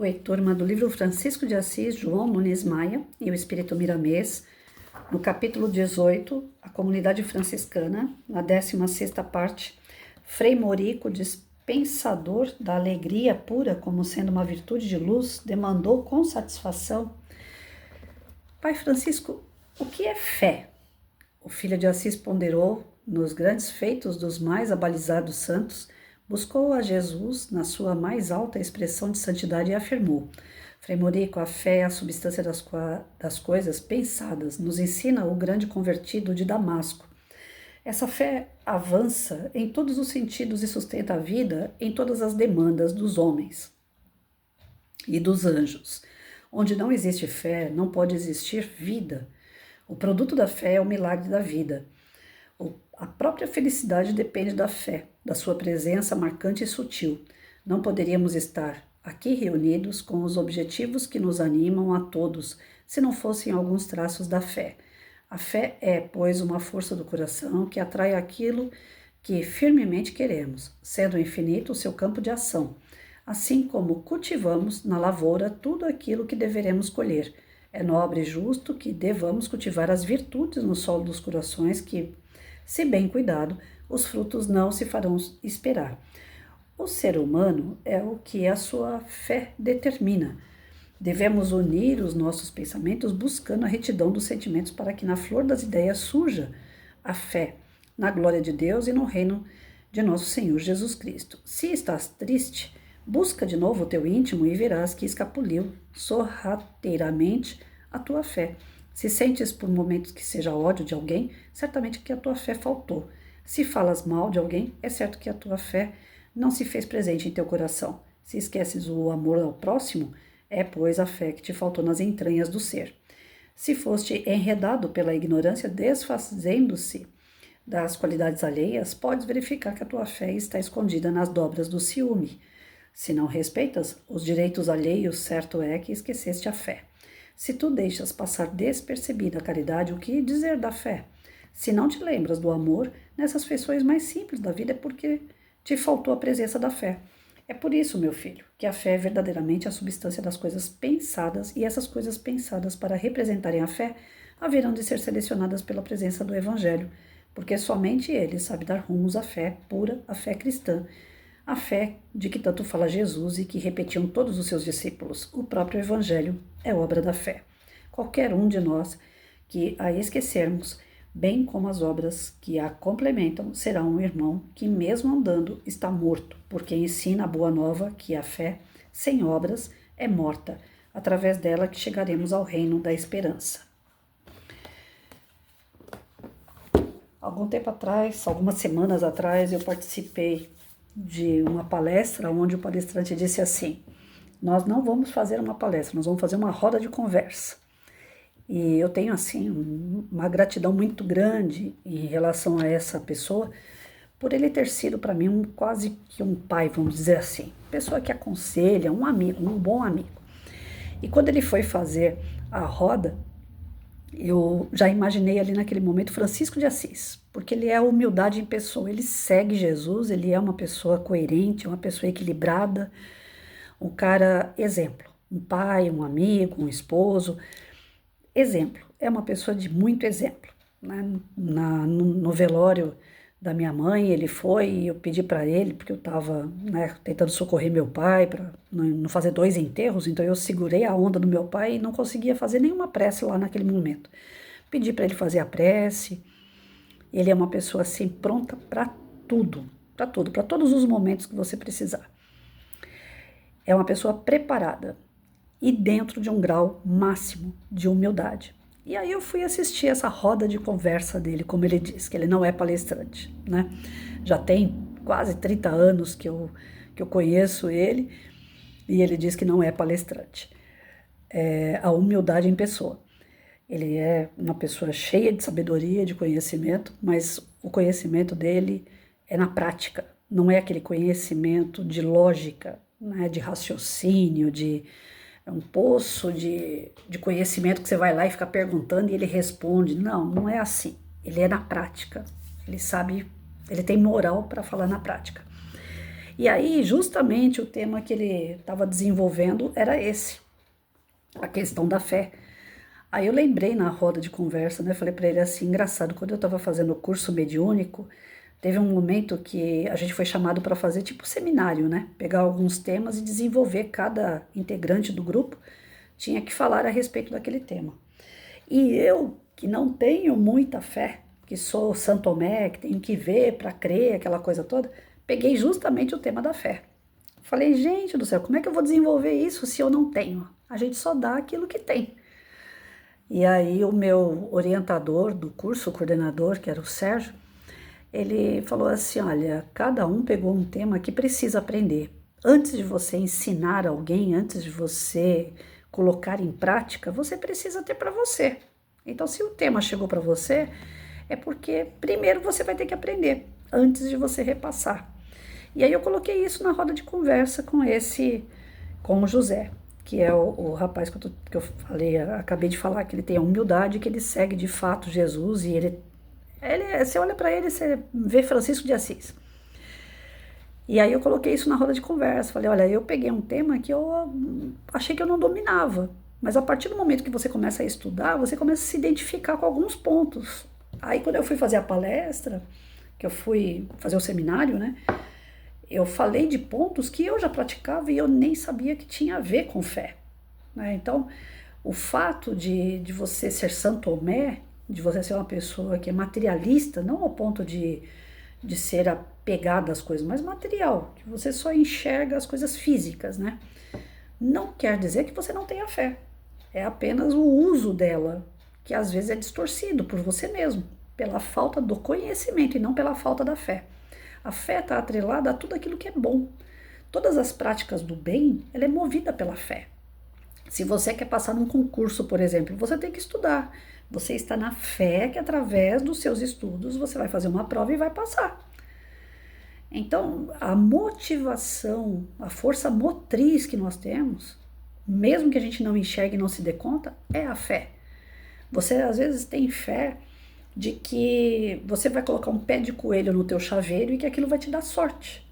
Oi, turma do livro Francisco de Assis, João Nunes Maia e o Espírito Miramês, no capítulo 18, a comunidade franciscana, na 16ª parte, Frei Morico, dispensador da alegria pura como sendo uma virtude de luz, demandou com satisfação: Pai Francisco, o que é fé? O filho de Assis ponderou nos grandes feitos dos mais abalizados santos, buscou a Jesus na sua mais alta expressão de santidade e afirmou: Frei Morico, a fé é a substância das coisas pensadas, nos ensina o grande convertido de Damasco. Essa fé avança em todos os sentidos e sustenta a vida em todas as demandas dos homens e dos anjos. Onde não existe fé, não pode existir vida. O produto da fé é o milagre da vida. A própria felicidade depende da fé, da sua presença marcante e sutil. Não poderíamos estar aqui reunidos com os objetivos que nos animam a todos, se não fossem alguns traços da fé. A fé é, pois, uma força do coração que atrai aquilo que firmemente queremos, sendo infinito o seu campo de ação, assim como cultivamos na lavoura tudo aquilo que deveremos colher. É nobre e justo que devamos cultivar as virtudes no solo dos corações que, se bem cuidado, os frutos não se farão esperar. O ser humano é o que a sua fé determina. Devemos unir os nossos pensamentos buscando a retidão dos sentimentos para que na flor das ideias surja a fé, na glória de Deus e no reino de nosso Senhor Jesus Cristo. Se estás triste, busca de novo o teu íntimo e verás que escapuliu sorrateiramente a tua fé. Se sentes por momentos que seja ódio de alguém, certamente que a tua fé faltou. Se falas mal de alguém, é certo que a tua fé não se fez presente em teu coração. Se esqueces o amor ao próximo, é, pois, a fé que te faltou nas entranhas do ser. Se foste enredado pela ignorância, desfazendo-se das qualidades alheias, podes verificar que a tua fé está escondida nas dobras do ciúme. Se não respeitas os direitos alheios, certo é que esqueceste a fé. Se tu deixas passar despercebida a caridade, o que dizer da fé? Se não te lembras do amor, nessas feições mais simples da vida é porque te faltou a presença da fé. É por isso, meu filho, que a fé é verdadeiramente a substância das coisas pensadas, e essas coisas pensadas para representarem a fé haverão de ser selecionadas pela presença do Evangelho, porque somente ele sabe dar rumos à fé pura, à fé cristã, a fé de que tanto fala Jesus e que repetiam todos os seus discípulos. O próprio Evangelho é obra da fé. Qualquer um de nós que a esquecermos, bem como as obras que a complementam, será um irmão que, mesmo andando, está morto, porque ensina a boa nova que a fé, sem obras, é morta, através dela que chegaremos ao reino da esperança. Algum tempo atrás, algumas semanas atrás, eu participei de uma palestra onde o palestrante disse assim: nós não vamos fazer uma palestra, nós vamos fazer uma roda de conversa. E eu tenho, assim, uma gratidão muito grande em relação a essa pessoa, por ele ter sido para mim quase que um pai, vamos dizer assim. Pessoa que aconselha, um amigo, um bom amigo. E quando ele foi fazer a roda, eu já imaginei ali naquele momento Francisco de Assis, porque ele é a humildade em pessoa, ele segue Jesus, ele é uma pessoa coerente, uma pessoa equilibrada, um cara exemplo, um pai, um amigo, um esposo. Exemplo, é uma pessoa de muito exemplo. Né? No velório da minha mãe, ele foi e eu pedi para ele, porque eu estava tentando socorrer meu pai para não fazer 2 enterros, então eu segurei a onda do meu pai e não conseguia fazer nenhuma prece lá naquele momento. Pedi para ele fazer a prece. Ele é uma pessoa assim pronta para tudo, para todos os momentos que você precisar. É uma pessoa preparada e dentro de um grau máximo de humildade. E aí eu fui assistir essa roda de conversa dele, como ele diz, que ele não é palestrante, né? Já tem quase 30 anos que eu conheço ele, e ele diz que não é palestrante. É a humildade em pessoa. Ele é uma pessoa cheia de sabedoria, de conhecimento, mas o conhecimento dele é na prática, não é aquele conhecimento de lógica, né, de raciocínio, é um poço de conhecimento que você vai lá e fica perguntando e ele responde. Não, não é assim. Ele é na prática. Ele sabe, ele tem moral para falar na prática. E aí, justamente o tema que ele estava desenvolvendo era esse, a questão da fé. Aí eu lembrei na roda de conversa, né? Falei para ele assim, engraçado, quando eu estava fazendo o curso mediúnico, teve um momento que a gente foi chamado para fazer tipo seminário, né? Pegar alguns temas e desenvolver, cada integrante do grupo tinha que falar a respeito daquele tema. E eu, que não tenho muita fé, que sou Santo Tomé, que tenho que ver para crer, aquela coisa toda, peguei justamente o tema da fé. Falei, gente do céu, como é que eu vou desenvolver isso se eu não tenho? A gente só dá aquilo que tem. E aí o meu orientador do curso, o coordenador, que era o Sérgio, ele falou assim, olha, cada um pegou um tema que precisa aprender. Antes de você ensinar alguém, antes de você colocar em prática, você precisa ter para você. Então, se o tema chegou para você, é porque primeiro você vai ter que aprender, antes de você repassar. E aí eu coloquei isso na roda de conversa com o José, que é o rapaz que eu falei, acabei de falar, que ele tem a humildade, que ele segue de fato Jesus, e você olha para ele, você vê Francisco de Assis. E aí eu coloquei isso na roda de conversa, falei, olha, eu peguei um tema que eu achei que eu não dominava, mas a partir do momento que você começa a estudar, você começa a se identificar com alguns pontos. Aí quando eu fui fazer a palestra, que eu fui fazer o seminário, né, eu falei de pontos que eu já praticava e eu nem sabia que tinha a ver com fé, né? Então, o fato de você ser Santo Tomé, de você ser uma pessoa que é materialista, não ao ponto de ser apegado às coisas, mas material, que você só enxerga as coisas físicas, né? Não quer dizer que você não tenha fé. É apenas o uso dela, que às vezes é distorcido por você mesmo, pela falta do conhecimento e não pela falta da fé. A fé está atrelada a tudo aquilo que é bom. Todas as práticas do bem, ela é movida pela fé. Se você quer passar num concurso, por exemplo, você tem que estudar. Você está na fé que através dos seus estudos você vai fazer uma prova e vai passar. Então, a motivação, a força motriz que nós temos, mesmo que a gente não enxergue e não se dê conta, é a fé. Você às vezes tem fé de que você vai colocar um pé de coelho no teu chaveiro e que aquilo vai te dar sorte.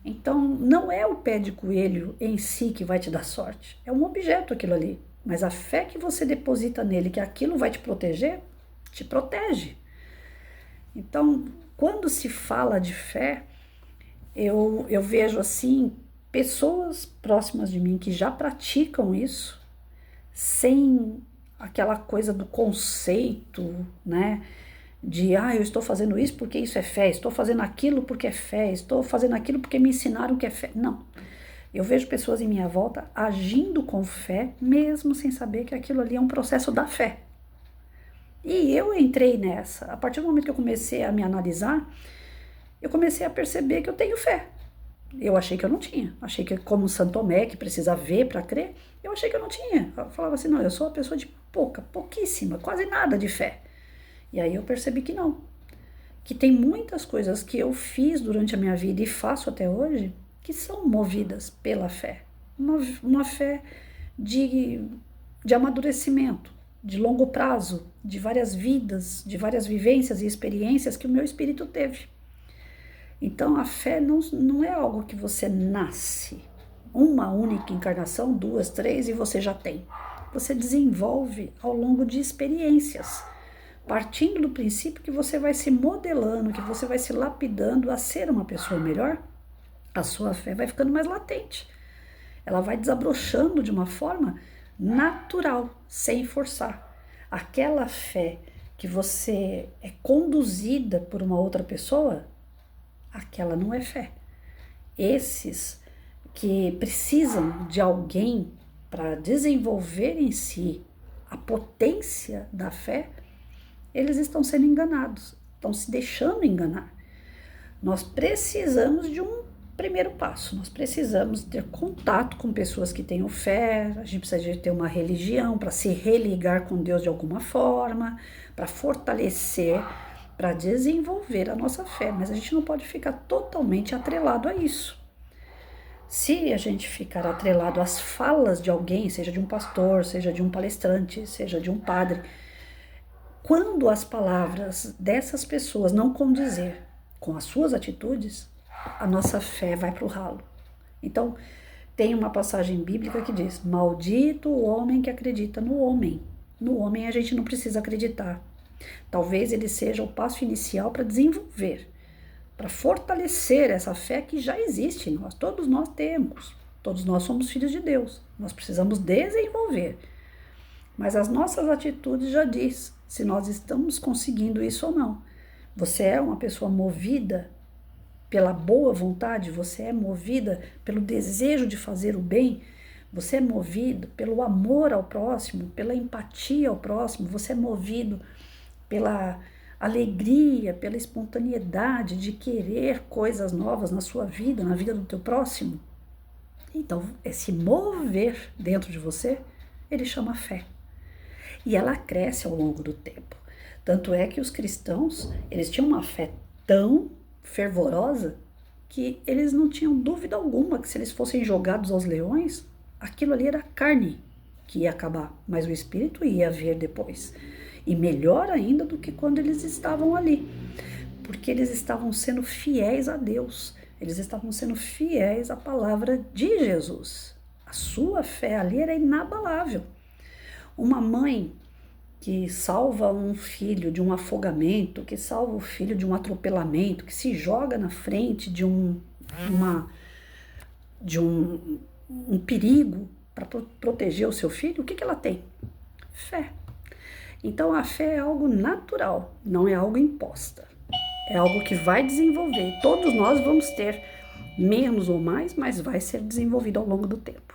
Então, não é o pé de coelho em si que vai te dar sorte, é um objeto aquilo ali. Mas a fé que você deposita nele, que aquilo vai te proteger, te protege. Então, quando se fala de fé, eu vejo assim, pessoas próximas de mim que já praticam isso, sem aquela coisa do conceito, né? Eu estou fazendo isso porque isso é fé, estou fazendo aquilo porque é fé, estou fazendo aquilo porque me ensinaram que é fé. Não. Eu vejo pessoas em minha volta agindo com fé, mesmo sem saber que aquilo ali é um processo da fé. E eu entrei nessa. A partir do momento que eu comecei a me analisar, eu comecei a perceber que eu tenho fé. Eu achei que eu não tinha. Achei que, como Santo Tomé, que precisa ver para crer, eu achei que eu não tinha. Eu falava assim, não, eu sou uma pessoa de pouquíssima, quase nada de fé. E aí eu percebi que não. Que tem muitas coisas que eu fiz durante a minha vida e faço até hoje que são movidas pela fé. Uma fé de amadurecimento, de longo prazo, de várias vidas, de várias vivências e experiências que o meu espírito teve. Então a fé não é algo que você nasce, uma única encarnação, 2, 3 e você já tem. Você desenvolve ao longo de experiências, partindo do princípio que você vai se modelando, que você vai se lapidando a ser uma pessoa melhor, a sua fé vai ficando mais latente. Ela vai desabrochando de uma forma natural, sem forçar. Aquela fé que você é conduzida por uma outra pessoa, aquela não é fé. Esses que precisam de alguém para desenvolver em si a potência da fé, eles estão sendo enganados, estão se deixando enganar. Nós precisamos de um primeiro passo, nós precisamos ter contato com pessoas que tenham fé, a gente precisa de ter uma religião para se religar com Deus de alguma forma, para fortalecer, para desenvolver a nossa fé, mas a gente não pode ficar totalmente atrelado a isso. Se a gente ficar atrelado às falas de alguém, seja de um pastor, seja de um palestrante, seja de um padre, quando as palavras dessas pessoas não condizer com as suas atitudes, a nossa fé vai para o ralo. Então, tem uma passagem bíblica que diz: maldito o homem que acredita no homem. No homem a gente não precisa acreditar. Talvez ele seja o passo inicial para desenvolver, para fortalecer essa fé que já existe em nós. Todos nós temos. Todos nós somos filhos de Deus. Nós precisamos desenvolver. Mas as nossas atitudes já diz se nós estamos conseguindo isso ou não. Você é uma pessoa movida pela boa vontade, você é movida pelo desejo de fazer o bem, você é movido pelo amor ao próximo, pela empatia ao próximo, você é movido pela alegria, pela espontaneidade de querer coisas novas na sua vida, na vida do teu próximo. Então, esse mover dentro de você, ele chama fé. E ela cresce ao longo do tempo. Tanto é que os cristãos, eles tinham uma fé tão fervorosa que eles não tinham dúvida alguma que se eles fossem jogados aos leões, aquilo ali era carne que ia acabar, mas o espírito ia vir depois. E melhor ainda do que quando eles estavam ali, porque eles estavam sendo fiéis a Deus, eles estavam sendo fiéis à palavra de Jesus. A sua fé ali era inabalável. Uma mãe que salva um filho de um afogamento, que salva o filho de um atropelamento, que se joga na frente de um perigo para proteger o seu filho, o que ela tem? Fé. Então a fé é algo natural, não é algo imposta. É algo que vai desenvolver. Todos nós vamos ter menos ou mais, mas vai ser desenvolvido ao longo do tempo.